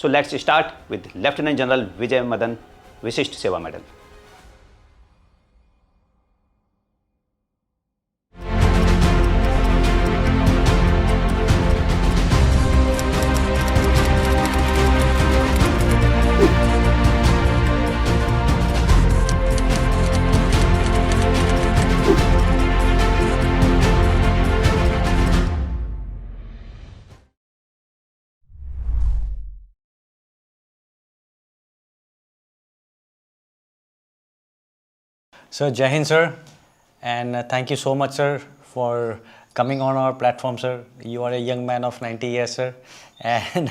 So let's start with Lieutenant General Vijay Madan Vishisht Seva Medal. Sir, Jai Hind, sir, and thank you so much, sir, for coming on our platform, sir. You are a young man of 90 years, sir, and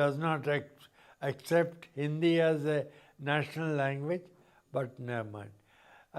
does not accept Hindi as a national language, but never mind.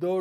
2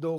2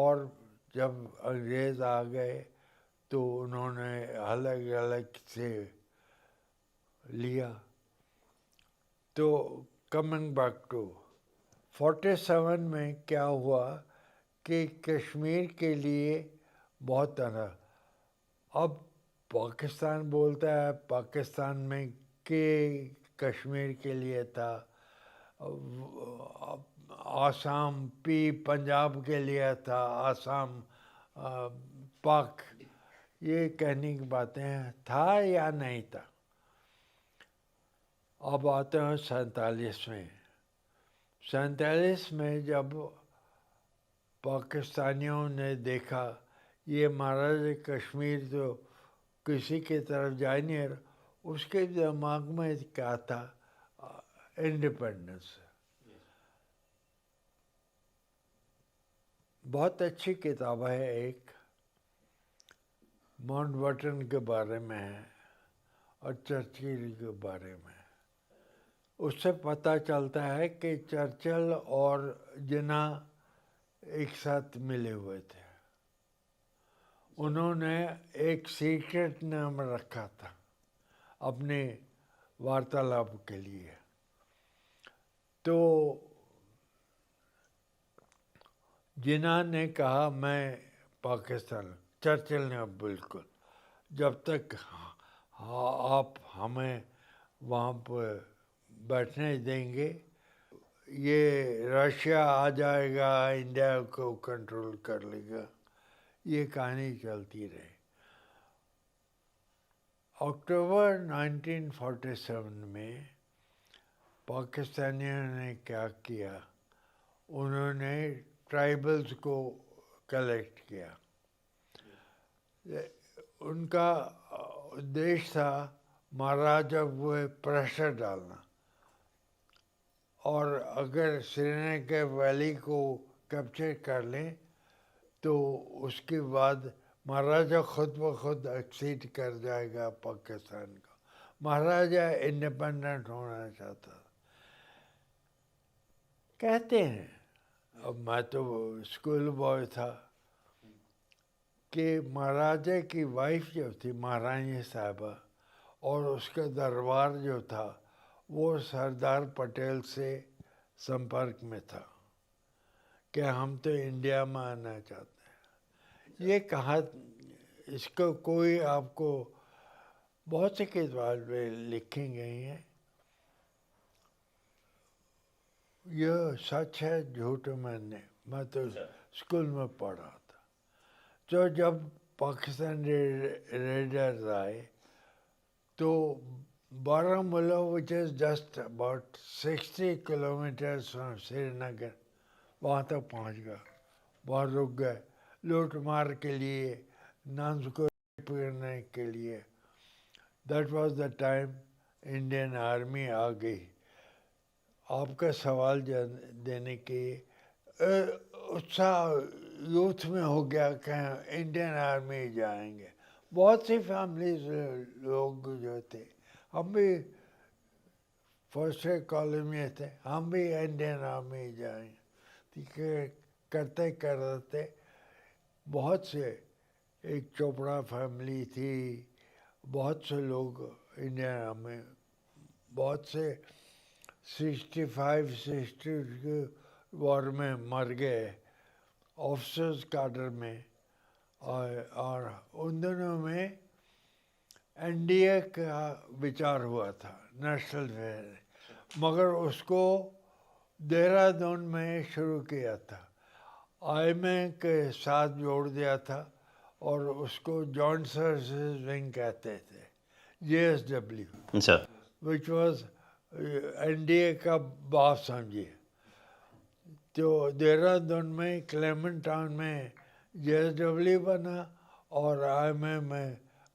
اور جب انگریز آ گئے تو انہوں نے الگ الگ سے لیا. تو کمنگ بیک ٹو 47 میں کیا ہوا کہ کشمیر کے لیے بہت طرح اب پاکستان بولتا ہے پاکستان میں کہ کشمیر کے لیے تھا, آسام پنجاب کے لیے تھا, آسام پاک, یہ کہنے کی باتیں ہیں, تھا یا نہیں تھا. اب آتے ہیں 47 میں جب پاکستانیوں نے دیکھا یہ مہاراجہ کشمیر تو کسی کی طرف جا نہیں رہا, اس کے دماغ میں کیا تھا, انڈیپینڈنس. بہت اچھی کتاب ہے, ایک ماؤنٹ بیٹن کے بارے میں ہے اور چرچل کے بارے میں. اس سے پتہ چلتا ہے کہ چرچل اور جناح ایک ساتھ ملے ہوئے تھے. انہوں نے ایک سیکرٹ نام رکھا تھا اپنے وارتالاپ کے لیے. تو جناح نے کہا میں پاکستان, چرچل نے بالکل جب تک آپ ہمیں وہاں پہ بیٹھنے دیں گے یہ رشیا آ جائے گا, انڈیا کو کنٹرول کر لے گا. یہ کہانی چلتی رہی. اکتوبر 1947 میں پاکستانیوں نے کیا کیا, انہوں نے ٹرائبلز کو کلیکٹ کیا. ان کا دیش تھا مہاراجہ کو پریشر ڈالنا, اور اگر سری نگر ویلی کو کیپچر کر لیں تو اس کے بعد مہاراجہ خود بخود ایکسیڈ کر جائے گا پاکستان کا. مہاراجہ انڈیپینڈنٹ ہونا چاہتا تھا. کہتے ہیں, اب میں تو اسکول بوائے تھا, کہ مہاراجہ کی وائف جو تھی مہارانی صاحبہ, اور اس کا دربار جو تھا وہ سردار پٹیل سے سمپرک میں تھا کہ ہم تو انڈیا میں آنا چاہتے ہیں. یہ کہا, اس کو کوئی آپ کو بہت سی کتابیں لکھی گئی ہیں, یہ سچ ہے جھوٹ میں تو اسکول میں پڑھا تھا. تو جب پاکستان ریڈرز آئے تو Baramulla which is just about 60 kilometers from سری نگر, وہاں تک پہنچ گیا. وہاں رک گئے لوٹ مار کے لیے, نانز کو پکڑنے کے لیے. That was the time Indian army آ گئی. آپ کا سوال دینے کے اتساہ یوتھ میں ہو گیا کہ انڈین آرمی جائیں گے. بہت سی فیملیز لوگ جو تھے, ہم بھی فرسٹ کالج میں تھے, ہم بھی انڈین آرمی جائیں گے. کرتے کرتے بہت سے, ایک چوپڑا فیملی تھی, بہت سے لوگ انڈین آرمی, بہت سے 65-60 کے وار میں مر گئے آفیسرز کادر میں. اور ان دنوں میں این ڈی اے کا وچار ہوا تھا, نیشنل فیئر, مگر اس کو دہرادون میں شروع کیا تھا, آئی ایم اے کے ساتھ جوڑ دیا تھا, اور اس کو جوائنٹ سروسز ونگ کہتے تھے, JSW, اچھا, which was N D A کا باپ سمجھیے. تو دہرادون میں کلیمنٹ ٹاؤن میں JSW بنا, اور آئی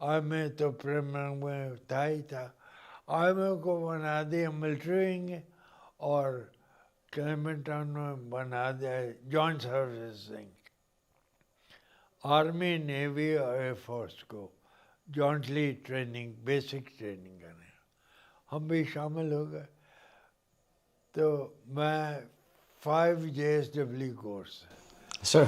ایم اے تو پریمر میں تھا ہی تھا. آئی ایم اے کو بنا دیا ملٹری ونگ, اور کلیمنٹ ٹاؤن میں بنا دیا joint services wing. Army, navy اور ایئر فورس کو جوائنٹلی ٹریننگ, بیسک ٹریننگ کرنے. ہم بھی شامل ہو گئے. تو میں 5 JSW course, Sir.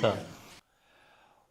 Sir.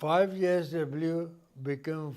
5 years W became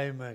IMA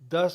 10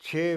6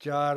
4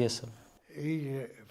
yes, sir.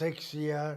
6GR,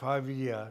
5GR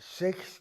6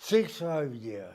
5GR.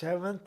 7th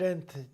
10th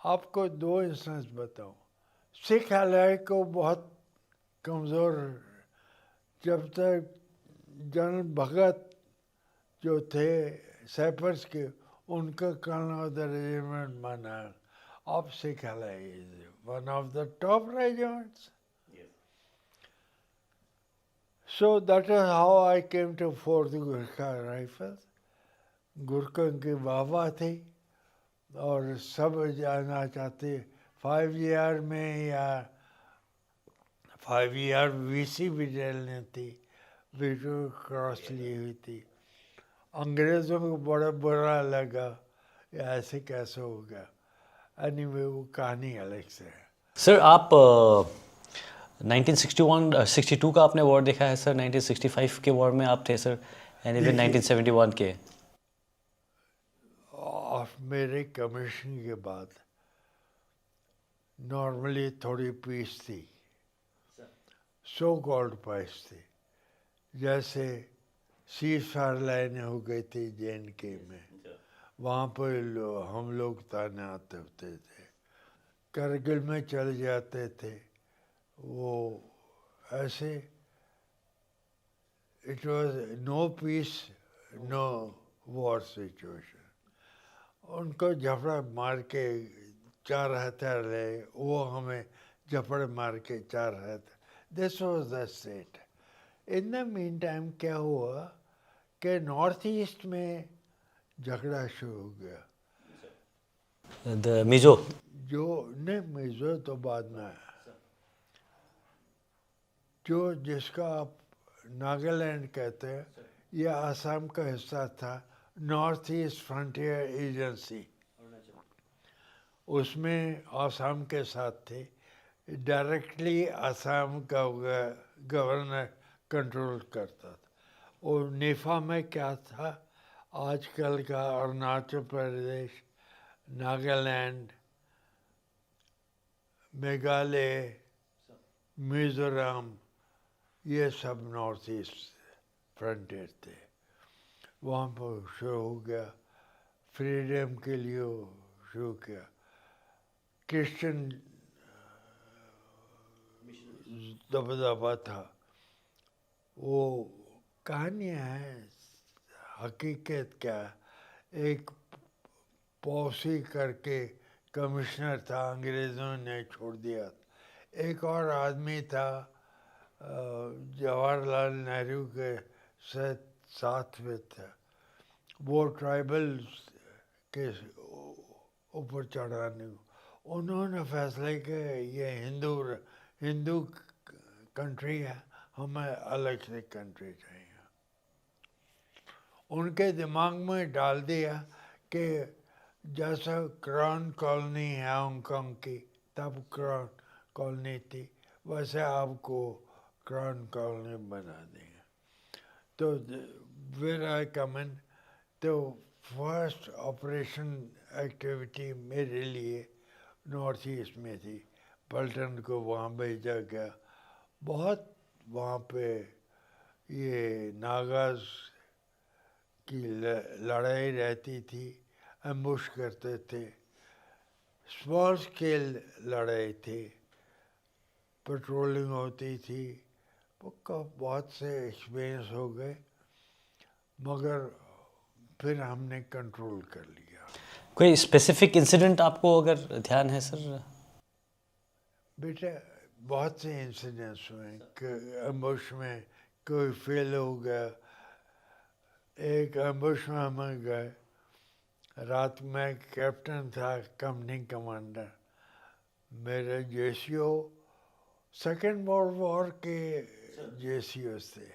آپ کو 2 انسٹنس بتاؤں. سکھ الائی کو بہت کمزور، جب تک جنرل بھگت جو تھے سیپرس کے، ان کا کرنل آف دا ریجیمنٹ بنا. اب Sikh LI is one of the top regiments. So that is how I came to 4th Gurkha Rifles. گرکھوں کی واہ تھی اور سب جانا چاہتے 5 میں یا 5 VC بھی ڈیلنی تھی، ویٹو کراس لی ہوئی تھی. انگریزوں کو بڑا برا لگا ایسے کیسے ہو گیا. اینی وے وہ کہانی الگ سے ہے. سر آپ 1962 کا آپ نے وار دیکھا ہے سر. 1965 کے وار میں آپ تھے سر، اینڈ ایون 1971 کے. میرے کمیشن کے بعد نارملی تھوڑی پیس تھی، سو کالڈ پیس تھی. جیسے سیز فائر لائن ہو گئی تھی JNK میں، وہاں پہ ہم لوگ تعینات ہوتے تھے. کرگل میں چل جاتے تھے. وہ ایسے it was no peace no war situation. ان کو جھپڑا مار کے 4 ہتھیار لے، وہ ہمیں جھپڑ مار کے 4 ہتھیار. This was the state. In the meantime کیا ہوا کہ نارتھ ایسٹ میں جھگڑا شروع ہو گیا. میزو جو نہیں، میزو تو بعد میں آیا. جو جس کا آپ ناگالینڈ کہتے ہیں، یہ آسام کا حصہ تھا. نارتھ ایسٹ فرنٹیئر ایجنسی اس میں آسام کے ساتھ تھے. ڈائریکٹلی آسام کا گورنر کنٹرول کرتا تھا. اور نیفا میں کیا تھا، آج کل کا اروناچل پردیش، ناگالینڈ، میگھالیہ، میزورم، یہ سب نارتھ ایسٹ فرنٹیئر تھے. وہاں پر شروع ہو گیا فریڈم کے لیے شروع کیا. کرسچن دبدبا تھا. وہ کہانیاں ہیں، حقیقت کیا. ایک پوسی کر کے کمشنر تھا، انگریزوں نے چھوڑ دیا. ایک اور آدمی تھا جواہر لال نہرو کے ساتھ میں تھا. وہ ٹرائبل کے اوپر چڑھانے، انہوں نے فیصلہ کیا یہ ہندو کنٹری ہے، ہمیں الگ سے کنٹری چاہیے. ان کے دماغ میں ڈال دیا کہ جیسا کراؤن کالونی ہے ہانگ کانگ کی، تب کراؤن کالونی تھی، ویسے آپ کو کراؤن کالونی بنا دیں گے. تو ویر آئی کم ان. تو فرسٹ آپریشن ایکٹیویٹی میرے لیے نارتھ ایسٹ میں تھی. پلٹن کو وہاں بھیجا گیا. بہت وہاں پہ یہ ناگاز کی لڑائی رہتی تھی، ایمبوش کرتے تھے. اسمال اسکیل لڑائی تھی، پیٹرولنگ ہوتی تھی. بہت سے ایکسپیرئنس ہو گئے، مگر پھر ہم نے کنٹرول کر لیا. کوئی اسپیسیفک انسیڈنٹ آپ کو اگر دھیان ہے سر؟ بیٹا بہت سے انسیڈنٹس ہوئے کہ ایمبوش میں کوئی فیل ہو گیا. ایک ایمبوش میں ہمیں گئے، رات میں کیپٹن تھا، کمپنی کمانڈر. میرے JCO سیکنڈ ورلڈ وار کے JCOs تھے.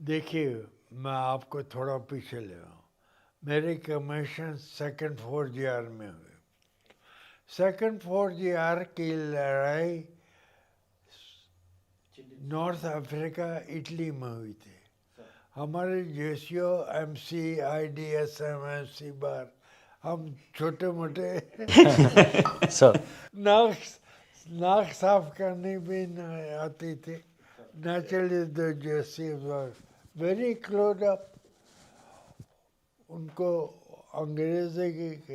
دیکھیے میں آپ کو تھوڑا پیچھے لے آؤں. میری کمیشن 2nd 4GR میں ہوئی. 2nd 4GR کی لڑائی نارتھ افریقہ اٹلی میں ہوئی تھی. ہمارے JCO MC IDSM MC بار ہم چھوٹے موٹے سر ناک صاف کرنے بھی نہ آتی تھی. Naturally the JCOs were very close up. ان کو انگریزی کی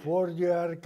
4GR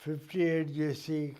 58JC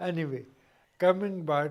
Anyway, coming back,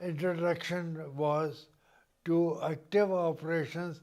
introduction was to active operations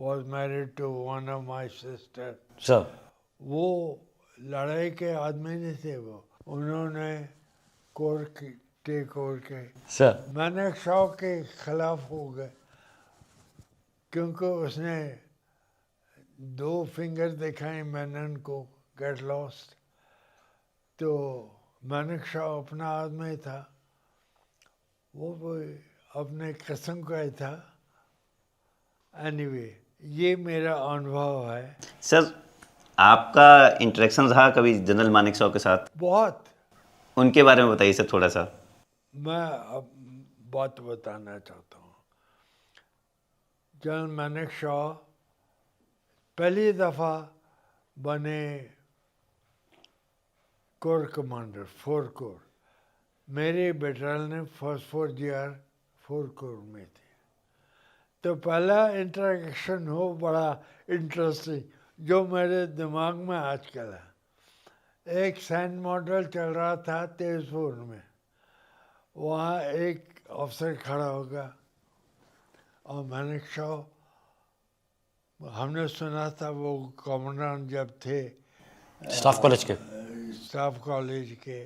was married to one of my sisters. Sir. وہ لڑائی کے آدمی نہیں تھے وہ. انہوں نے کورٹ ٹیک اوور کے Sir. مینک شاہ کے خلاف ہو گئے کیونکہ اس نے 2 فنگر دکھائیں مینن کو گیٹ لاسٹ. تو مینک شاہ اپنا آدمی تھا, وہ اپنے قسم کا ہی تھا. اینی وے یہ میرا انوبھو ہے. سر آپ کا انٹریکشن رہا کبھی جنرل مانک شاہ کے ساتھ؟ بہت. ان کے بارے میں بتائیے سر تھوڑا سا. میں اب بات بتانا چاہتا ہوں. جنرل مانک شاہ پہلی دفعہ بنے کور کمانڈر 4 کور. میری بٹالین فرسٹ 4 GR 4 کور میں تھی. تو پہلا انٹریکشن ہو بڑا انٹرسٹنگ جو میرے دماغ میں آج کل ہے. ایک سینڈ ماڈل چل رہا تھا تیز پور میں. وہاں ایک افسر کھڑا ہوگا اور مانک شاہ, ہم نے سنا تھا وہ کمانڈر جب تھے اسٹاف کالج کے. اسٹاف کالج کے,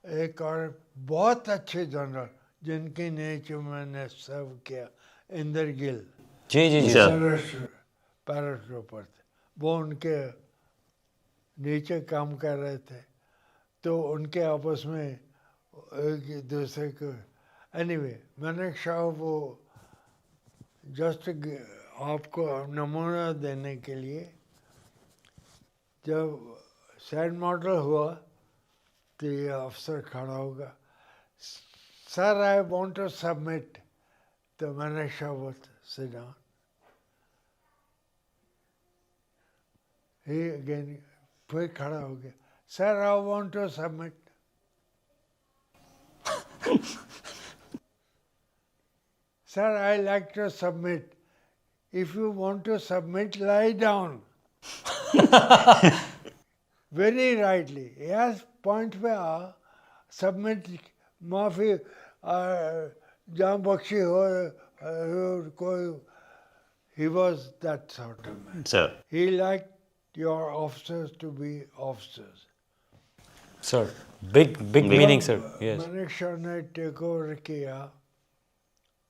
ایک اور بہت اچھے جنرل جن کے نیچے میں نے سرو کیا, اندر گل, جی جی جی سر. پیراٹروپر تھے. وہ ان کے نیچے کام کر رہے تھے تو ان کے آپس میں ایک دوسرے کو. اینی وے مانک شاہ وہ جسٹ آپ کو نمونہ دینے کے لیے جب سینڈ ماڈل ہوا تو یہ افسر کھڑا ہوگا, سر آئی وانٹ ٹو سبمٹ. تو مانک شاہ بولتے sit down. He again پھر کھڑا ہو گیا, sir I want to submit. Sir, I like to submit. If you want to submit, lie down. Very rightly. Yes, point pe aa. Submit, maafi, jaan bakshi ho, koi. He was that sort of man. Sir. He liked your officers to be officers. Sir, big meaning, sir. Yes. Manik Shah ne take over kiya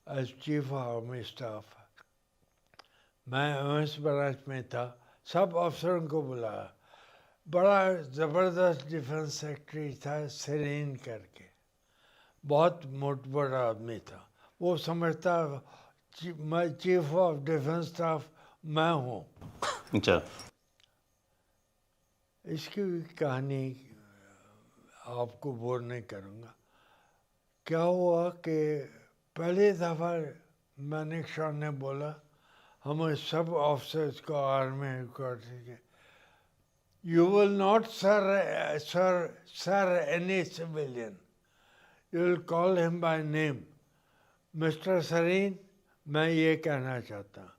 as chief of army staff. میں AIIMS branch میں تھا, سب افسروں کو بلایا. بڑا زبردست defence secretary تھا سرین کر کے, بہت موٹ بڑا آدمی تھا. وہ سمجھتا میں چیف آف ڈیفنس اسٹاف میں ہوں. اچھا. اس کی کہانی آپ کو بور نہیں کروں گا. کیا ہوا کہ پہلی دفعہ مانک شاہ نے بولا ہمیں سب آفیسرس کو آرمی ہیڈ کوارٹر کے, you will not sir any civilian, you will call him by name. Mister سرین میں یہ کہنا چاہتا ہوں,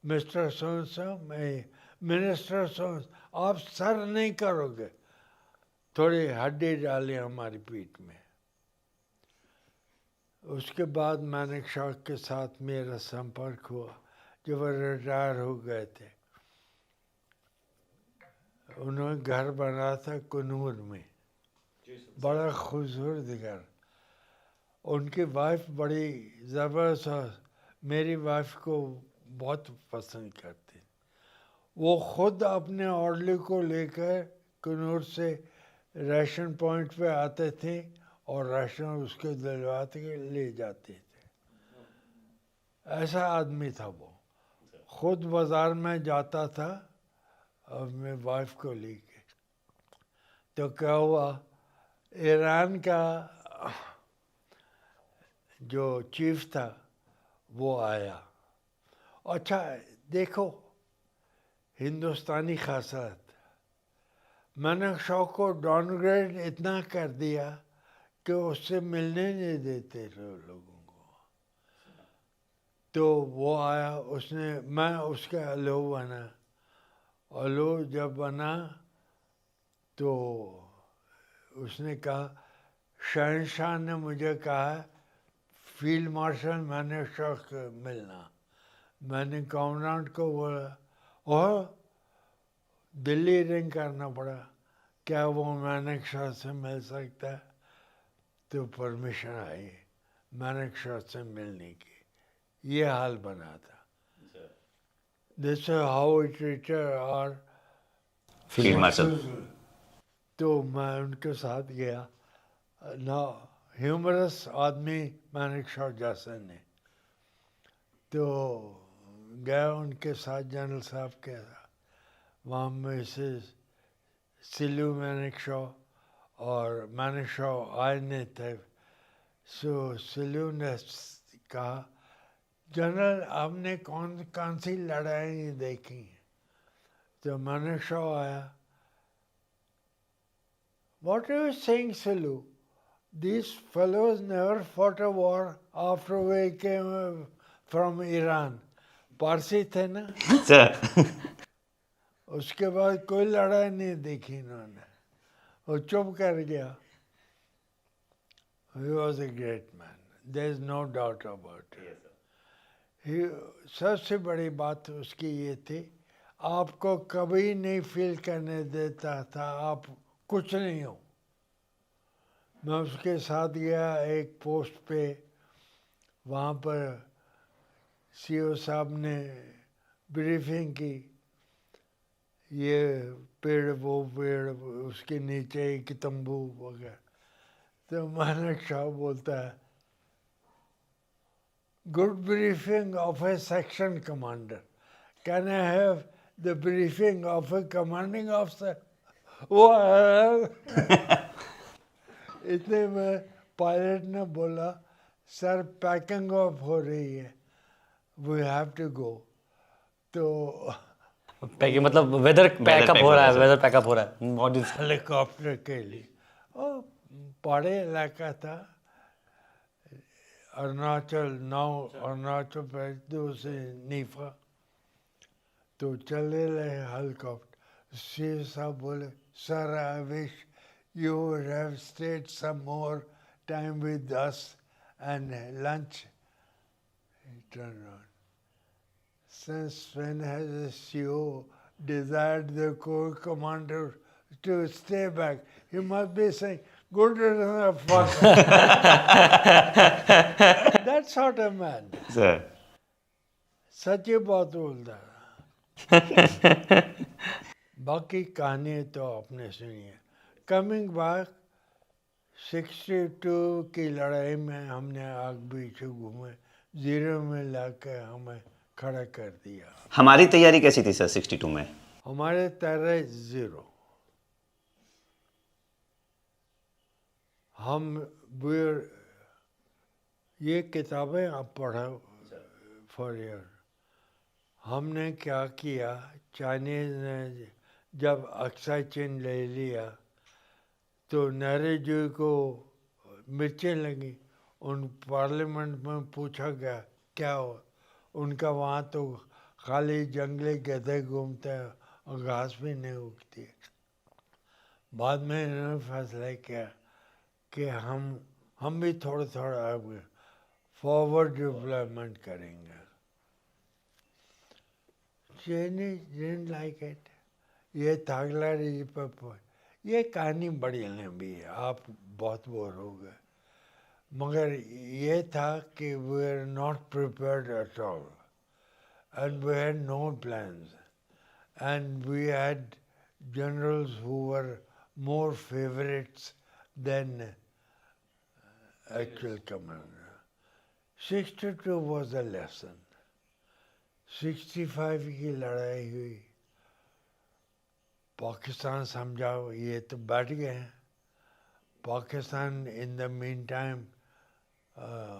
مسٹر سونسا میں منسٹر سونس, آپ سر نہیں کرو گے. تھوڑی ہڈی ڈالی ہماری پیٹھ میں. اس کے بعد مانک شاہ کے ساتھ میرا سمپرک ہوا جب وہ ریٹائر ہو گئے تھے. انہوں نے گھر بنا تھا کنور میں, بڑا خوبصورت گھر. ان کی وائف بڑی زبردست, میری وائف کو بہت پسند کرتی. وہ خود اپنے آرڈلی کو لے کر کنور سے ریشن پوائنٹ پہ آتے تھے اور راشن اس کو دلواتے کے لے جاتے تھے. ایسا آدمی تھا وہ. خود بازار میں جاتا تھا اپنے وائف کو لے کے. تو کیا ہوا, ایران کا جو چیف تھا وہ آیا. اچھا دیکھو ہندوستانی خاصیت, مانک شاہ کو ڈاؤن گریڈ اتنا کر دیا کہ اس سے ملنے نہیں دیتے لوگوں کو. تو وہ آیا, اس نے, میں اس کا الو بنا. الو جب بنا تو اس نے کہا شہنشاہ نے مجھے کہا فیلڈ مارشل مانک شاہ کو ملنا. میں نے کامرانٹ کو بولا اور دلی رنگ کرنا پڑا کیا وہ مینک شاہ سے مل سکتا ہے تو پرمیشن آئی مینک شاہ سے ملنے کی یہ حال بنا تھا دس ہاؤ ٹریٹر اور فیلڈ مارشل. تو میں ان کے ساتھ گیا نا ہیومرس آدمی مینک شاہ جیسا نے تو گیا ان کے ساتھ جنرل صاحب کے ساتھ وہاں میں سے سلو مینک شاہ اور مینک شاہ آئے نہیں تھے سو سلو نے کہا جنرل آپ نے کون سی لڑائی دیکھی تو مینک شاہ آیا What are you saying, Silu? These fellows never fought a war after we came from Iran. پارسی تھے نا Sir. اس کے بعد کوئی لڑائی نہیں دیکھی انہوں نے وہ چپ کر گیا He was a great man. There is no doubt about it. سب سے بڑی بات اس کی یہ تھی آپ کو کبھی نہیں فیل کرنے دیتا تھا آپ کچھ نہیں ہو میں اس کے ساتھ گیا ایک پوسٹ پہ وہاں پر سی او صاحب نے بریفنگ کی یہ پیڑ وہ پیڑ اس کے نیچے ایک تمبو وغیرہ تو مینک شاہ بولتا ہے good briefing of A section commander can I have the briefing of a commanding officer وہ اتنے میں پائلٹ نے بولا سر پیکنگ آف ہو رہی ہے وی ہیو ٹو گو تو مطلب ویدر پیک اپ ہو رہا ہے ویدر پیک اپ ہو رہا ہے ہیلی کاپٹر کے لیے اور پہاڑی علاقہ تھا اروناچل پردیش سے نیفا تو چلے رہے ہیلی کاپٹر سی صاحب بولے سر آئی وش you would have stayed some more time with us and lunch. He turned around. Since when has a CEO desired the Corps commander to stay back? He must be saying, good enough for that sort of man. Sir. سچی بات بولتا ہے باقی کہانی تو آپ نے سنی ہے کمنگ بیک 62 کی لڑائی میں ہم نے آگ پیچھے گھومے زیرو میں لا کے ہمیں کھڑا کر دیا ہماری تیاری کیسی تھی سر 62 میں ہمارے تیرے زیرو ہم یہ کتابیں آپ پڑھا فار ایئر ہم نے کیا کیا چائنیز نے جب اکسائی چین لے لیا تو نہرو جی کو مرچیں لگیں ان پارلیمنٹ میں پوچھا گیا کیا ہو ان کا وہاں تو خالی جنگلی گدھے گھومتے ہیں اور گھاس بھی نہیں اگتی بعد میں انہوں نے فیصلہ کیا کہ ہم بھی تھوڑا تھوڑا فارورڈ ڈیولپمنٹ کریں گے چائنیز ڈیڈنٹ لائک اٹ یہ تھاگلا ریجی پر یہ کہانی بڑی لمبی ہے آپ بہت بور ہو گئے مگر یہ تھا کہ we are not prepared at all and we had no plans and we had generals who were more favourites than actual commander 62 was a lesson 65 کی لڑائی ہوئی پاکستان سمجھاؤ یہ تو بیٹھ گئے ہیں پاکستان ان دا مین ٹائم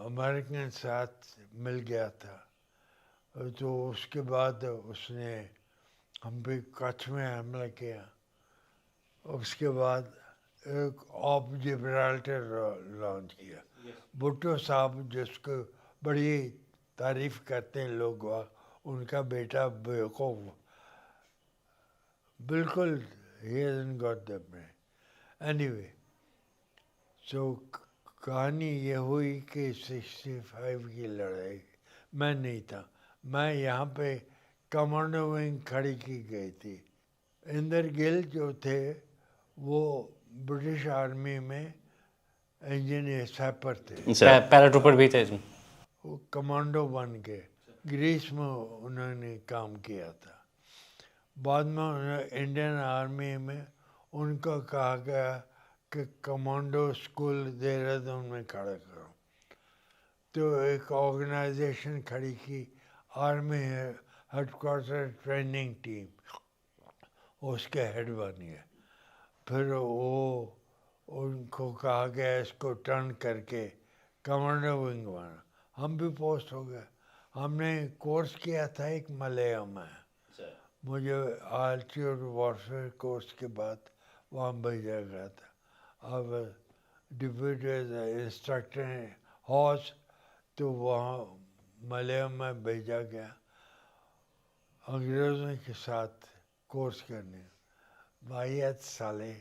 امریکن ساتھ مل گیا تھا تو اس کے بعد اس نے ہم بھی کچھ میں حملہ کیا اس کے بعد ایک آف جبرالٹر لانچ کیا بھٹو صاحب جس کو بڑی تعریف کرتے ہیں لوگ ان کا بیٹا بیوقوف بالکل he hasn't got the brain. Anyway, so کہانی یہ ہوئی کہ 65 کی لڑائی میں نہیں تھا میں یہاں پہ کمانڈو ونگ کھڑی کی گئی تھی. اندر گل جو تھے وہ برٹش آرمی میں انجینئر سیپر تھے, سر پیراٹروپر بھی تھے. وہ کمانڈو بن کے گریس میں انہوں نے کام کیا تھا. بعد میں انڈین آرمی میں ان کو کہا گیا کہ کمانڈو اسکول دہرادون میں کھڑا کرو, تو ایک آرگنائزیشن کھڑی کی, army headquarter training team, اس کے ہیڈ بن گیا. پھر وہ ان کو کہا گیا اس کو ٹرن کر کے کمانڈو ونگ بنا. ہم بھی پوسٹ ہو گئے. ہم نے کورس کیا تھا ایک ملیالم میں, مجھے آلٹیوڈ وارفیئر کورس کے بعد وہاں بھیجا گیا تھا. اب ڈپٹی انسٹرکٹر ہاؤس, تو وہاں ملیالم میں بھیجا گیا انگریزوں کے ساتھ کورس کرنے. واحد سالے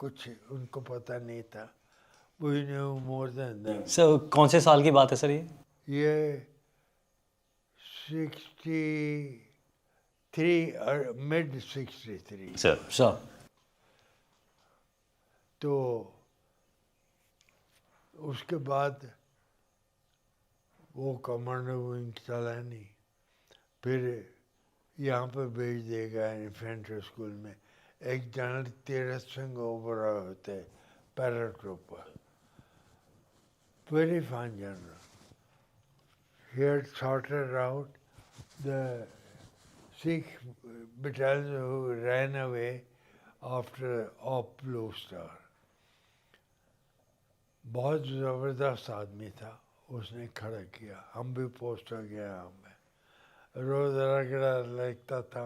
کچھ ان کو پتہ نہیں تھا. وی نیو مور دین دیم. سر کون سے سال کی بات ہے سر یہ؟ یہ 63 mid 63. سر سر تو اس کے بعد وہ کمانڈو ونگ چلا نہیں. پھر یہاں پہ بھیج دے گا انفینٹری اسکول میں. ایک جنرل تیرتھ سنگھ اوبرائے ہوتے پیراٹروپر, very fine general. He had sorted out the Sikh battalion who ran away after Op Blue Star. بہت زبردست آدمی تھا, اس نے کھڑا کیا. ہم بھی پوسٹ ہو گیا. ہمیں روز رگڑا لگتا تھا,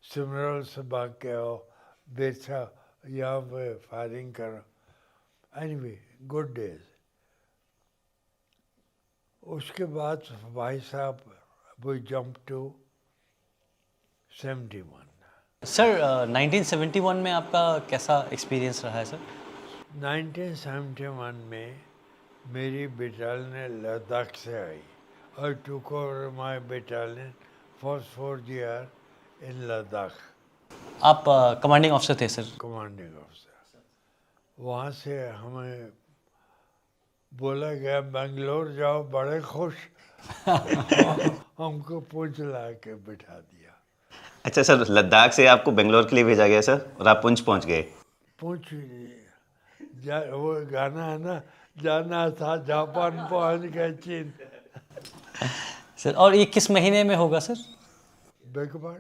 سمرول سے بھاگ کے آؤ, بیچا یہاں پہ فائرنگ کرو. Any good days. اس کے بعد بھائی صاحب وی جمپ ٹو 71. سر 1971 میں آپ کا کیسا ایکسپیرینس رہا ہے سر؟ 1971 میں میری بیٹالین لداخ سے آئی. I took over my battalion first 4 year in Ladakh, آپ کمانڈنگ آفیسر تھے سر؟ commanding officer. وہاں سے ہمیں بولا گیا بنگلور جاؤ, بڑے خوش. ہم کو پونچھ لا کے بٹھا دیا. اچھا سر, لداخ سے آپ کو بنگلور کے لیے بھیجا گیا سر, اور آپ پونچھ پہنچ گئے. پونچھ وہ گانا ہے نا, جانا تھا جاپان پہنچ گئے چین. سر اور یہ کس مہینے میں ہوگا سر؟ بیک بار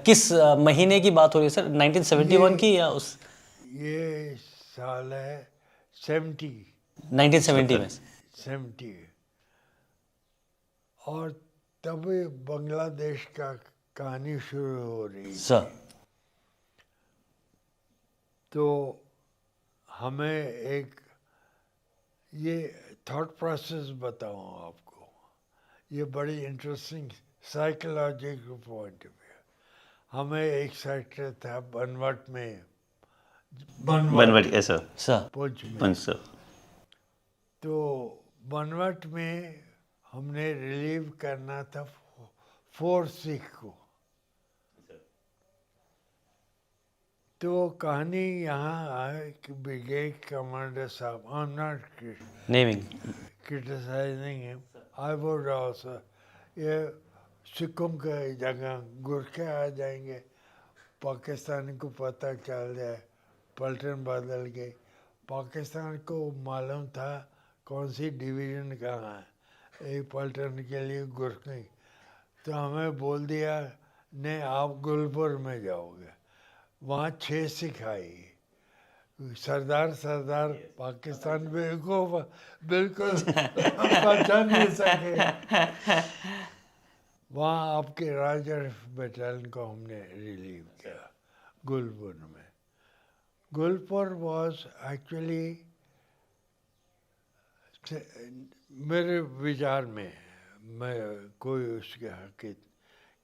کس مہینے کی بات ہو رہی ہے سر, 1971 کی یا اس؟ یہ سال ہے 70. 1970 میں. 70. اور تبھی بنگلہ دیش کا کہانی شروع ہو رہی. سر تو ہمیں ایک یہ تھاٹ پروسیس بتاؤں آپ کو, یہ بڑی interesting psychological point of view. ہمیں ایک سیکٹر تھا بنوٹ میں, بنوٹ ہے سر, سر پونچھ میں. پونچھ سر. تو بنوٹ میں ہم نے ریلیو کرنا تھا 4 سکھ کو. تو کہانی یہاں آئے کہ بریگیڈ کمانڈر صاحب, I am not naming. criticizing him, I would also, یہ سکھوں کے جگہ گورکھے آ جائیں گے, پاکستان کو پتہ چل جائے, پلٹن بدل گئی. پاکستان کو معلوم تھا کون سی ڈویژن کہاں ہے, ایک پلٹن کے لیے گورکھے. تو ہمیں بول دیا نہیں آپ گلپور میں جاؤ گے. وہاں 6 سکھ آئی. سردار پاکستان بالکل بچا نہیں سکے. وہاں آپ کے راجر بیٹالین کو ہم نے ریلیو کیا گلپور میں. گلپور واز ایکچولی میرے وچار میں کوئی اس کے حقیقت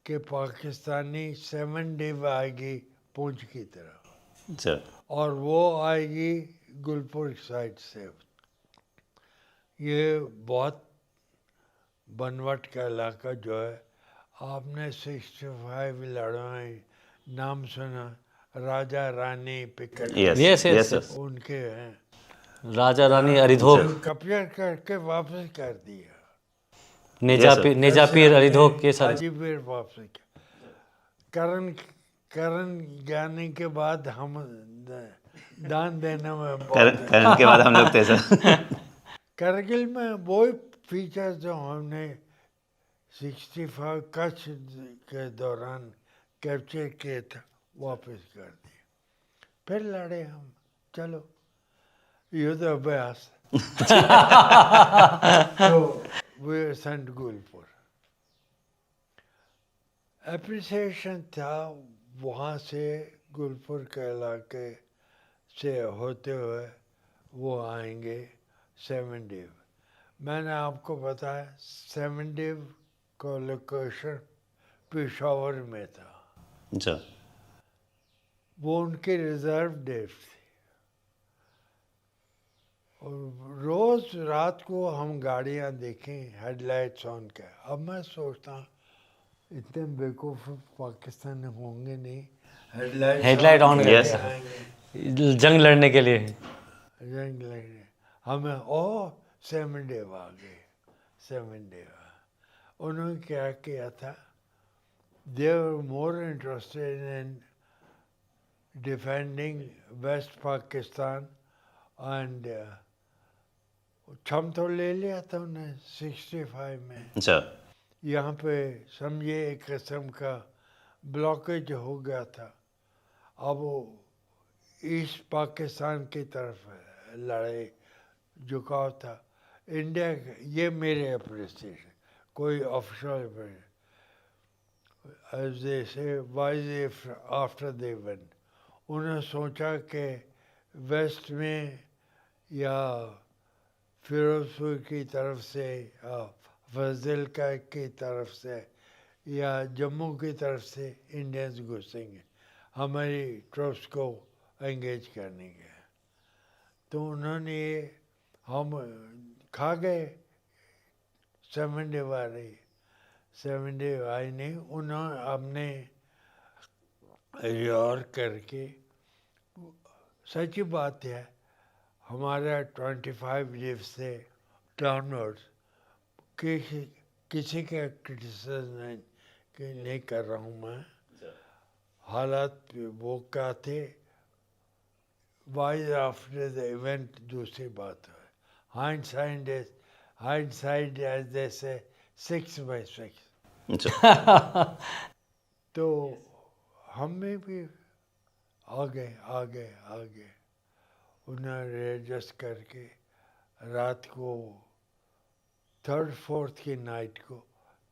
کہ پاکستانی 7 ڈے آئے گی پونچھ کی طرف, سر اور وہ آئے گی گلپور سائڈ سے. یہ بہت بنوٹ کا علاقہ جو ہے آپ نے 65 لڑائیں نام سنا, راجا رانی پکٹ Yes, yes. ان کے ہیں, راجا رانی اریدھوک, کپچر کر کے واپس کر دیا, نیجاپیر اریدھوک کے سارے. حاجی پیر واپس کیا. کرن جانے کے بعد ہم دان دینے میں کرن کے بعد ہم لوگ تھے سر. کرگل میں وہی فیچر جو ہم نے 65 کچھ کے دوران کیپچر کیے تھا واپس کر دیے, پھر لڑے ہم. چلو یدھ ابیاس. تو وی سنٹ گولپور. اپریسیشن تھا وہاں سے گولپور کے علاقے سے ہوتے ہوئے وہ آئیں گے 7 ڈیو. میں نے آپ کو بتایا 7 ڈیو کا لوکیشن پشاور میں تھا, اچھا. وہ ان کی ریزرو ڈیٹ تھی. اور روز رات کو ہم گاڑیاں دیکھیں ہیڈ لائٹس آن کے. اب میں سوچتا ہوں اتنے بیوقوف پاکستانی ہوں گے نہیں, ہیڈ لائٹ آن Yes. جنگ لڑنے کے لیے. جنگ لگنے ہمیں 7 ڈیو آ گئے. 7 ڈیو انہوں نے کیا کیا تھا, they were more interested in defending West Pakistan and چھم تو لے لیا تھا انہیں 65 میں. اچھا. یہاں پہ سمجھے ایک قسم کا بلاکیج ہو گیا تھا. اب وہ ایسٹ پاکستان کی طرف لڑے, جھکاؤ تھا. انڈیا یہ میرے اپریسیشن, کوئی official as they say wise after they win. انہوں نے سوچا کہ ویسٹ میں یا فیروز پور کی طرف سے یا فضل کی طرف سے یا جموں کی طرف سے انڈینز گھسیں گے ہماری ٹروپس کو انگیج کرنے کے. تو انہوں نے ہم کھا گئے 7 ڈیو آ رہی. 7 ڈیو آئی نہیں, انہوں ہم نے ریور کر کے, سچی بات ہے ہمارا 25 ڈیو سے ڈاؤن ورڈ کسی کا کرٹیسائز نہیں کر رہا ہوں میں. حالات وہ کیا تھے, وائز آفٹر دا ایونٹ دوسری بات ہے. ہائنڈ سائڈ ایز دے سے 6/6. اچھا. تو ہم میں بھی آگے انہیں ایڈجسٹ کر کے رات کو 3rd 4th کی نائٹ کو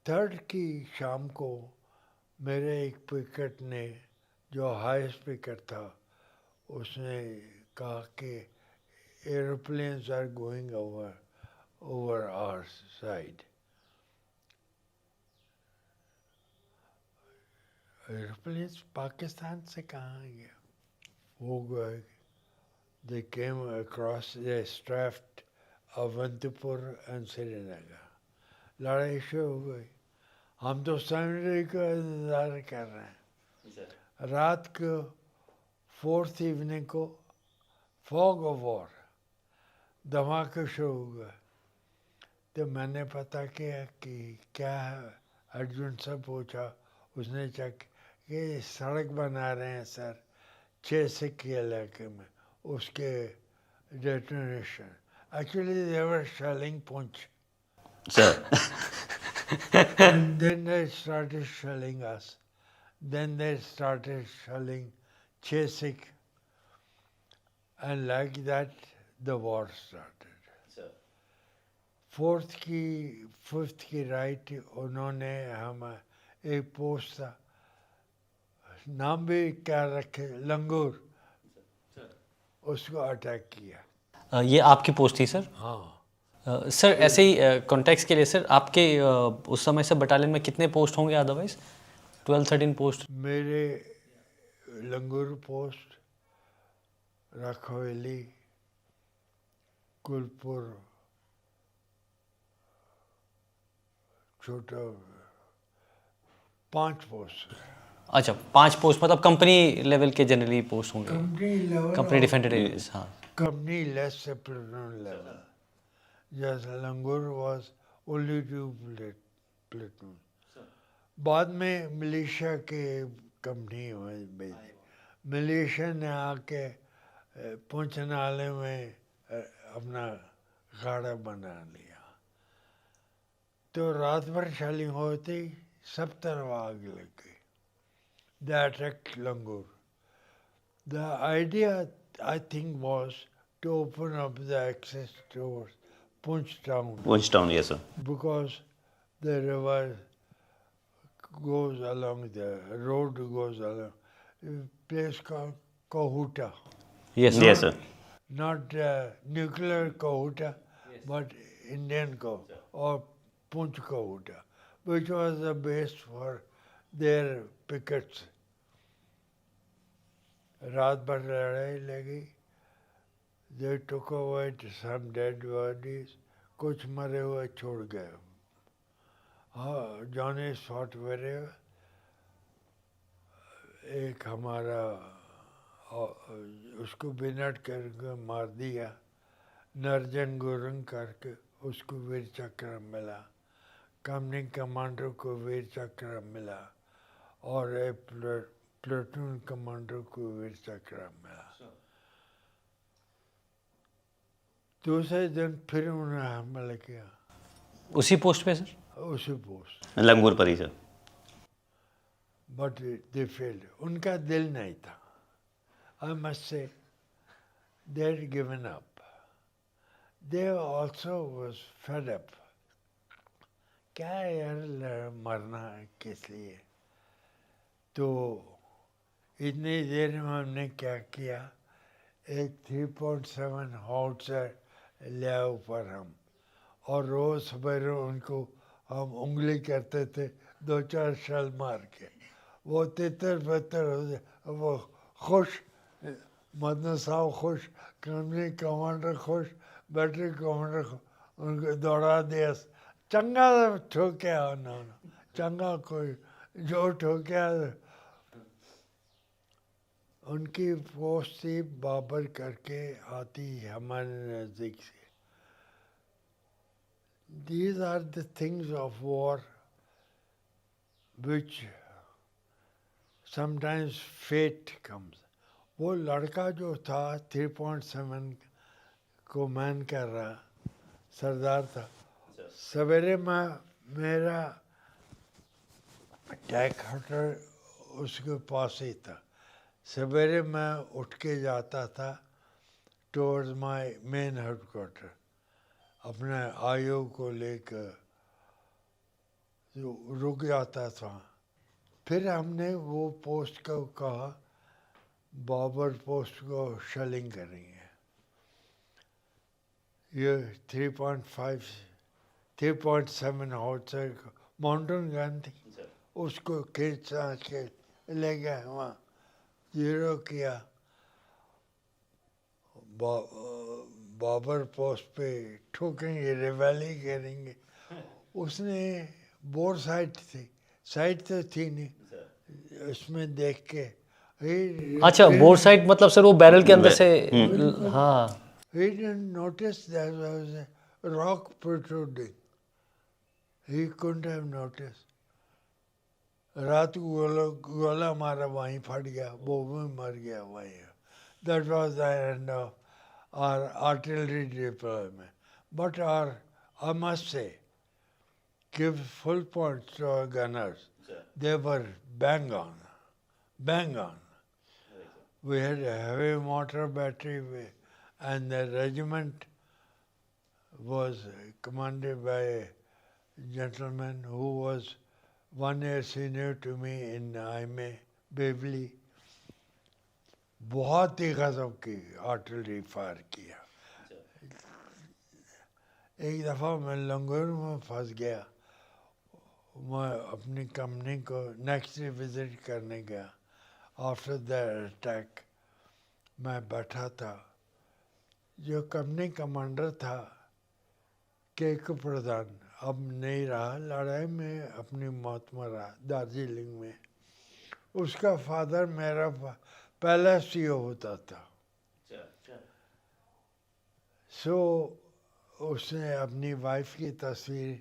3rd کی شام کو میرے ایک پکٹ نے جو ہائیسٹ پکٹ تھا اس نے کہا کہ aeroplanes are going over our side. Aeroplanes Pakistan سے کہاں گیا, وہ گئے. They came across, they strafed Avantipur and Srinagar. لڑائی شروع ہو گئی. ہم تو سنڈے کا انتظار کر رہے ہیں. رات کو 4th ایوننگ کو فوگ آف وار دھماکے شروع ہو گئے. تو میں نے پتہ کیا کہ کیا ہے. ارجن سے پوچھا, اس نے چیک کہ سڑک بنا رہے ہیں سر 6 سکھ کے علاقے میں, اس کے detonation. Actually they were shelling Poonch. And then they started shelling us. Then they started shelling Chesik. And like that, the war started. 4th کی 5th کی رائٹ انہوں نے ہم ایک پوسٹ تھا, نام بھی کیا رکھے, لنگور, اس کو اٹیک کیا. یہ آپ کی پوسٹ تھی سر؟ ہاں سر ایسے ہی کانٹیکس کے لیے سر, آپ کے اس سمے سے بٹالین میں کتنے پوسٹ ہوں گے ادروائز 12-13 پوسٹ؟ میرے لنگور پوسٹ, رکھویلی, گولپور, چھوٹا 5 posts. اچھا 5 پوسٹ مطلب کمپنی لیول کے جنرلی پوسٹ ہوں گے. Company level. Company defend areas. ہاں. Company less سے platoon level. Just Langur was only 2 platoon. بعد میں ملیشیا کے کمپنی میں ملیشیا نے آ کے پونچھ نالے میں اپنا اکھاڑا بنا لیا. تو رات بھر شیلنگ ہوتی سب طرف آگ لگ گئی. They attacked Langur. The idea, I think, was to open up the access towards Poonch town Poonch town. Yes sir. because the river goes along, the road goes along a place called Kahuta. Yes yes sir. Not nuclear Kahuta, but Indian Kahuta or Poonch Kahuta, which was the base for their pickets. رات بھر لڑائی لگی. They took away some dead bodies. کچھ مرے ہوئے چھوڑ گئے. Johnny fought very well. ایک ہمارا اس کو بینٹ کر کے مار دیا. نرجن گورنگ کر کے اس کو ویر چکر ملا. کمپنی کمانڈر کو ویر چکر ملا اور ایک پلاٹون کمانڈر کو ویر چکر ملا. دوسرے دن پھر انہوں نے حملہ کیا اسی پوسٹ پہ سر. اسی پوسٹ. لنگور پر ہی سر. But they failed. ان کا دل نہیں تھا. I must say they had given up. They also was fed up. کیا یار مرنا کس لیے. تو اتنی دیر میں ہم نے کیا کیا, ایک 3.7 ہاؤٹسر لیا اوپر ہم, اور روز سویرے ان کو ہم انگلی کرتے تھے 2-4 شل مار کے. وہ تتر بتر ہو جائے. وہ خوش, مدن صاحب خوش, کمپنی کمانڈر خوش, بیٹری کمانڈر خوش. ان کو دوڑا دیا. چنگا ٹھوکیا انہوں نے, چنگا کوئی جو ٹھوکیا. ان کی پوسٹ تھی بابر کر کے آتی ہمارے نزدیک سے. These are the things of war which sometimes fate comes. وہ لڑکا جو تھا 3.7 کو مین کر رہا سردار تھا. سویرے میں میرا ٹیک ہٹر اس کے پاس ہی تھا. سویرے میں اٹھ کے جاتا تھا ٹورڈز مائی مین ہیڈ کوارٹر, اپنے آیو کو لے کر رک جاتا تھا. پھر ہم نے وہ پوسٹ کو کہا بابر پوسٹ کو شیلنگ کریں گے. یہ 3.7 ہاؤٹسر ماؤنٹن گن تھی. اس کو کھینچا کے لے گئے وہاں, زیرو کیا. بابر پوسٹ پہ ٹھوکیں گے, ریویلی کریں گے. اس نے بور سائٹ تھی, سائٹ تو تھی نہیں, اس میں دیکھ کے اچھا بور سائٹ مطلب سر وہ بیرل کے اندر سے. ہاں. He didn't notice there was a rock protruding. He couldn't have noticed. رات کو گولا مارا, وہیں پھٹ گیا, وہ بھی مر گیا وہیں. That was the end of our artillery deployment. But I must say, give full points to our gunners. They were bang on, bang on. We had a heavy mortar battery, and the regiment was commanded by a gentleman who was 1 year senior to me in IMA, Beverly. بہت ہی غضب کی artillery fire کیا. ایک دفعہ میں لنگور میں پھنس گیا. میں اپنی کمپنی کو نیکسٹ وزٹ کرنے گیا. آفٹر دا اٹیک میں بیٹھا تھا. جو کمپنی کمانڈر تھا کے پردھان, اب نہیں رہا, لڑائی میں اپنی موت مرا دارجلنگ میں. اس کا فادر میرا پہلا سی او ہوتا تھا. سو اس نے اپنی وائف کی تصویر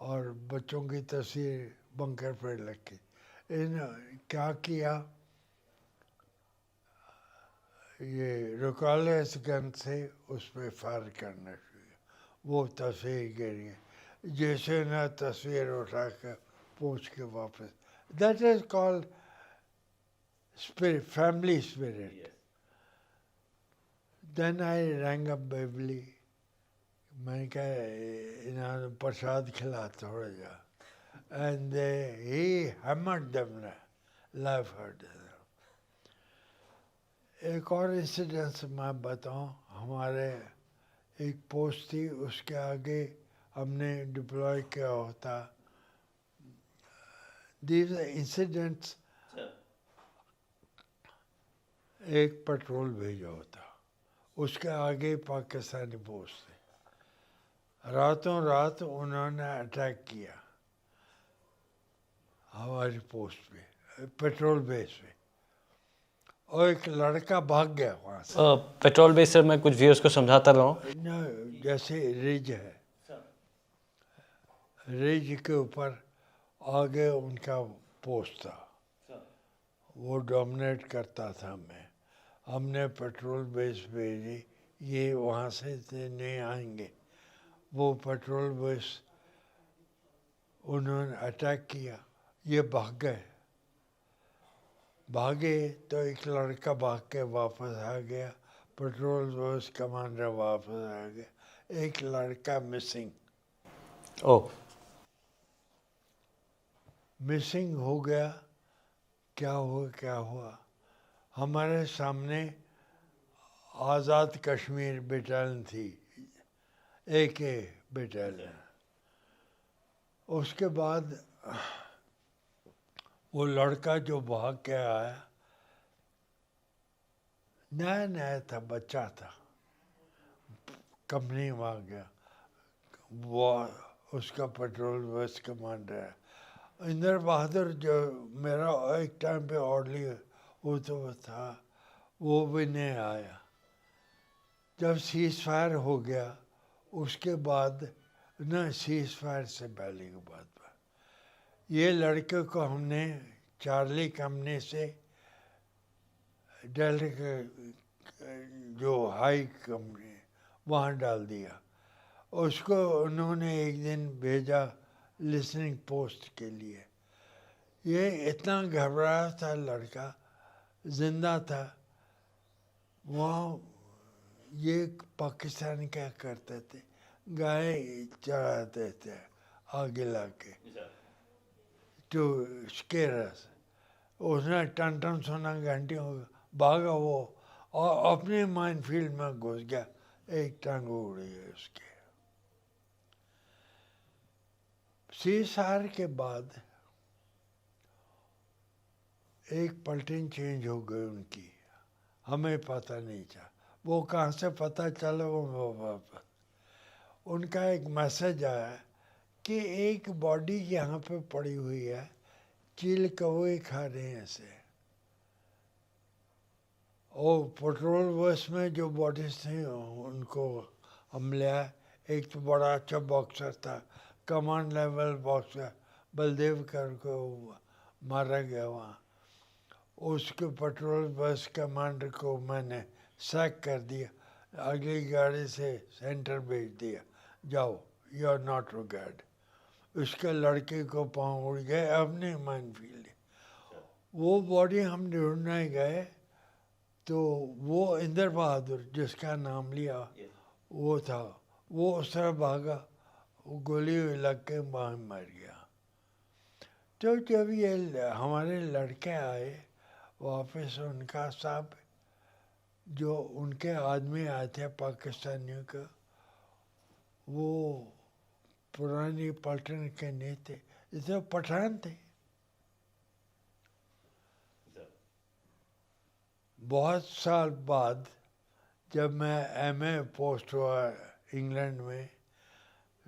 اور بچوں کی تصویر بنکر پہ رکھی. کیا کیا, یہ ریکارڈلیس گن سے اس پہ فائر کرنا شروع. وہ تصویر گری, جیسے نہ تصویر اٹھا کر پہنچ کے واپس. That is called spirit, family spirit. Then I rang up Beverly. میں نے کہا انہوں نے پرساد کھلا تھوڑا جا. And he hammered them, life hurt them. ایک اور انسیڈنس میں بتاؤں, ہمارے ایک پوسٹ تھی, اس کے آگے ہم نے ڈپلوائے کیا ہوتا. These incidents, ایک پیٹرول بھیجا ہوتا, اس کے آگے پاکستانی پوسٹ تھے. راتوں رات انہوں نے اٹیک کیا ہماری پوسٹ پہ, پیٹرول بیس پہ, اور ایک لڑکا بھاگ گیا وہاں سے. پیٹرول بیس سر میں کچھ ویورز کو سمجھاتا رہا ہوں. جیسے رج ہے, رج کے اوپر آگے ان کا پوسٹ تھا, وہ ڈومینیٹ کرتا تھا. ہم نے پیٹرول بیس بھیجی, یہ وہاں سے نہیں آئیں گے. وہ پیٹرول بیس انہوں نے اٹیک کیا, یہ بھاگے تو ایک لڑکا بھاگ کے واپس آ گیا. پیٹرول بیس کمانڈر واپس آ گیا, ایک لڑکا مسنگ. مسنگ ہو گیا. کیا ہوا, ہمارے سامنے آزاد کشمیر بٹالین تھی, ایک بٹالین. اس کے بعد وہ لڑکا جو بھاگ کے آیا, نیا تھا, بچہ تھا, کمپنی میں آ گیا. وہ اس کا پیٹرول بیس کمانڈر ہے. اندر بہادر جو میرا ایک ٹائم پہ آرڈلی وہ تھا, وہ بھی نہیں آیا. جب سیز فائر ہو گیا, اس کے بعد سیز فائر سے پہلے کی بات, یہ لڑکے کو ہم نے چارلی کمپنی سے ڈیلٹا جو ہائی کمپنی وہاں ڈال دیا. اس کو انہوں نے ایک دن بھیجا لسننگ پوسٹ کے لیے. یہ اتنا گھبرایا تھا لڑکا, زندہ تھا. وہاں یہ پاکستانی کیا کرتے تھے, گائے چڑھاتے تھے آگے لا کے تو اسکیرس. اس نے ٹن ٹن سونا گھنٹی ہو بھاگا وہ, اور اپنے مائن فیلڈ میں گھس گیا. ایک ٹانگ اڑی ہے اس کے. سیسار کے بعد ایک پلٹن چینج ہو گئی ان کی, ہمیں پتہ نہیں چلا. وہ کہاں سے پتہ چلا, وہ واپس ان کا ایک میسج آیا کہ ایک باڈی یہاں پہ پڑی ہوئی ہے, چیل کوے کھا رہے ہیں اسے. اور پیٹرول بیس میں جو باڈیز تھیں ان کو ہم لے آئے. ایک تو بڑا اچھا باکسر تھا, کمانڈ لیول باکسر, بلدیو کر کو مارا گیا وہاں. اس کے پیٹرول بیس کمانڈر کو میں نے سیک کر دیا, اگلی گاڑی سے سینٹر بھیج دیا, جاؤ یو آر ناٹ ریگارڈ. اس کے لڑکے کو پاؤں اڑ گئے اپنے مائن فیلڈ. وہ باڈی ہم ڈھونڈنے گئے تو وہ اندر بہادر جس کا نام لیا وہ تھا, وہ اس طرح بھاگا, گولی لگ کے باہر مر گیا. تو جب یہ ہمارے لڑکے آئے واپس, ان کا صاحب جو ان کے آدمی آئے تھے پاکستانیوں کا, وہ پرانی پلٹن کے نہیں تھے, یہ تو پٹھان تھے. بہت سال بعد جب میں ایم اے پوسٹ ہوا انگلینڈ میں,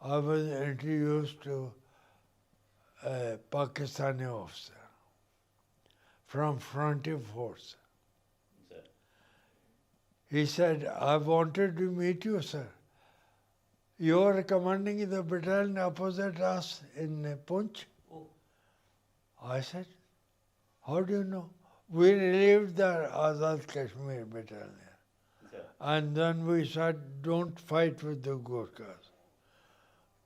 I was introduced to a Pakistani officer from Frontier Force. He said, I wanted to meet you, sir. You are commanding the battalion opposite us in Poonch. I said, how do you know? We relieved the Azad Kashmir battalion. And then we said, don't fight with the Gurkhas.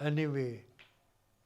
Anyway,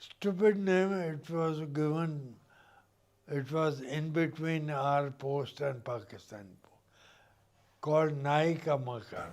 stupid name it was given. It was in between our post and Pakistan post, called Nai Ka Makan.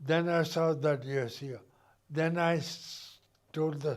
Then I saw that yes, yeah. Then I told the,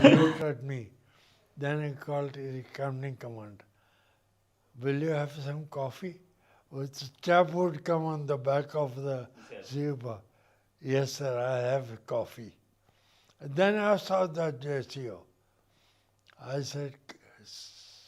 He looked at me. Then I called the company commander. Will you have some coffee? With chap would come on the back of the zebra. Yes, sir, I have coffee. Then I saw the JCO. I said,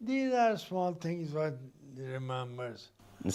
These are small things what remembers.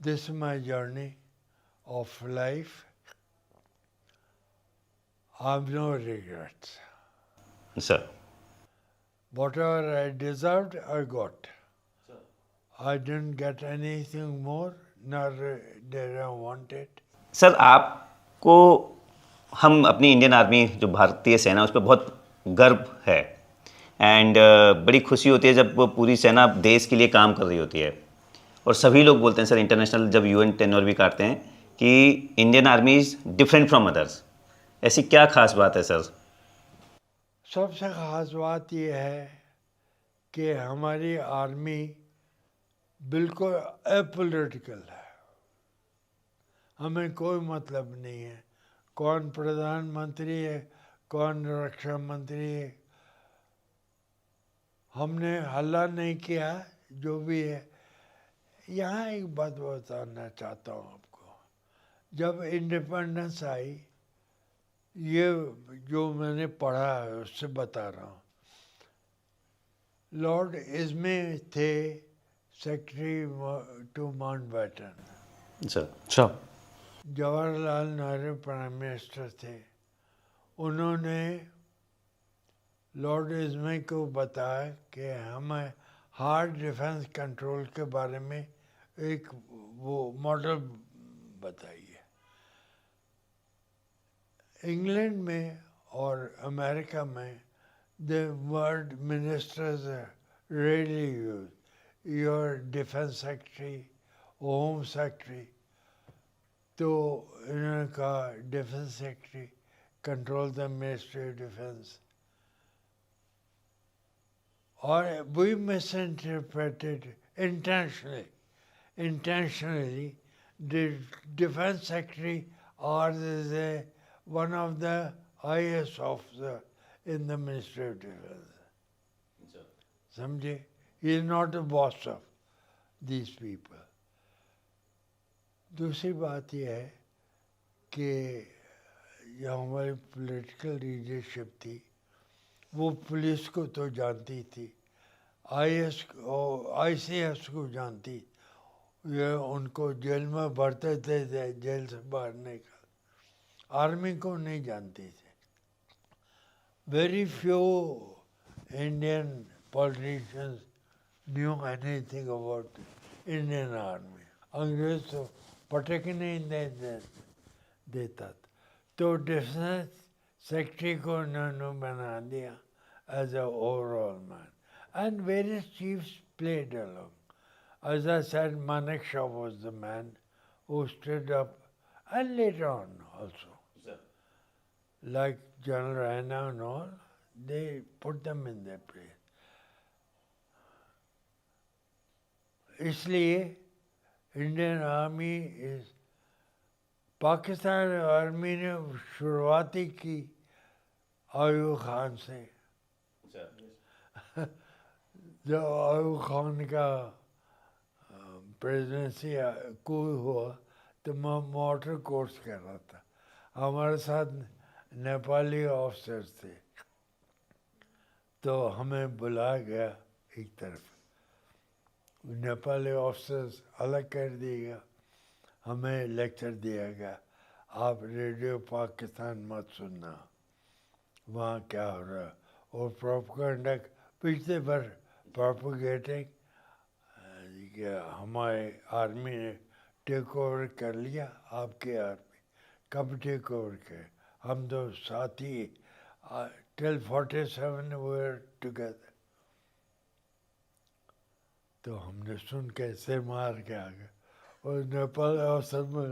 This is my journey of life. I have no regrets. Sir. Whatever I deserved, I got. I didn't get anything more, nor did I want it. سر آپ کو ہم اپنی Indian army جو بھارتیہ سینا اس پہ بہت گرو ہے and بڑی خوشی ہوتی ہے جب وہ پوری سینا دیش کے لیے کام کر رہی ہوتی ہے اور سبھی لوگ بولتے ہیں سر انٹرنیشنل جب UN ٹینور بھی کاٹتے ہیں کہ Indian army is different from others. ایسی کیا خاص بات ہے سر؟ سب سے خاص بات یہ ہے کہ ہماری آرمی بالکل اپولیٹیکل ہے. ہمیں کوئی مطلب نہیں ہے کون پردھان منتری ہے کون رکشا منتری ہے. ہم نے حلہ نہیں کیا جو بھی ہے. یہاں ایک بات بتانا چاہتا ہوں آپ کو. جب انڈیپینڈنس آئی یہ جو میں نے پڑھا ہے اس سے بتا رہا ہوں. لارڈ ازمے تھے secretary to Mountbatten. Sir. Sure. Jawaharlal Nehru prime minister تھے. انہوں نے لارڈ ازمے کو بتایا کہ ہمیں ہارڈ ڈیفنس کنٹرول کے بارے میں ایک وہ ماڈل بتائیے. انگلینڈ میں اور امریکہ میں the word ministers rarely used. Your defense secretary, home secretary. تو انہوں نے کہا defence secretary control the ministry of defence. اور we misinterpreted intentionally the defense secretary or one of the highest officer in the Ministry of Defense. سمجھے؟ He is not the boss of these people. دوسری بات یہ ہے کہ یہ ہماری political leadership تھی وہ پولیس کو تو جانتی تھی ICS کو جانتی. یہ ان کو جیل میں بھرتے تھے جیل سے باہر نکل. آرمی کو نہیں جانتی تھی. Very few Indian politicians knew anything about Indian army. انگریز تو پٹک نہیں دیتا تھا. تو ڈیفنس سیکرٹری کو انہوں نے بنا دیا as a overall man. And various chiefs played along. As I said, Manek Shah was the man who stood up, and later on also. Like General Raina and all, they put them in their place. اس لیے Indian army از Pakistan army نے شروعاتی کی ایوب خان سے. جب ایوب خان کا presidency کو ہوا تو میں موٹر کورس کر رہا تھا. ہمارے ساتھ نیپالی آفیسرز تھے تو ہمیں بلایا گیا ایک طرف. نیپالی آفیسرز الگ کر دیے گیا. ہمیں لیکچر دیا گیا آپ ریڈیو پاکستان مت سننا وہاں کیا ہو رہا ہے. اور پروپیگنڈا پچھلے بار پروپیگیٹنگ کہ ہمارے آرمی نے ٹیک اوور کر لیا. آپ کی آرمی کب ٹیک اوور کرے؟ ہم تو ساتھی ٹل 47 ویئر ٹوگیدر. تو ہم نے سن کے سے مار کے آ گئے. اور نیپال افسر میں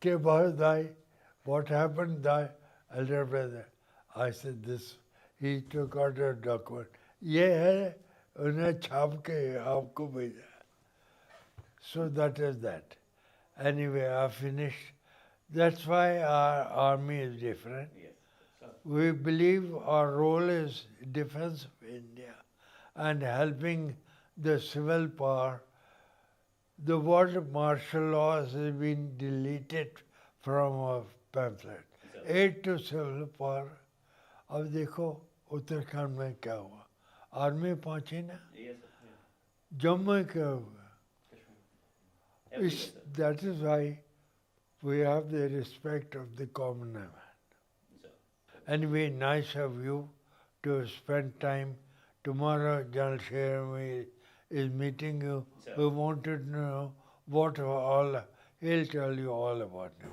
کہ بہت دائی واٹ ہیپن دائی elder brother. I said this. He took out a document. یہ ہے انہیں چھاپ کے آپ کو بھیجا. So that is that. Anyway, I finished. That's why our army is different. We believe our role is defense of India and helping the civil power. The word martial law has been deleted from our pamphlet. Aid to civil power. اب دیکھو اتراکھنڈ میں کیا ہوا. Army پہنچی نا. جموں کیا ہوا. That is why we have the respect of the common man. Anyway, nice of you to spend time. Tomorrow, General Shermi is meeting you. We wanted to know what all. He'll tell you all about him.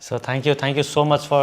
So thank you so much for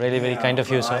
Really very kind of you, sir.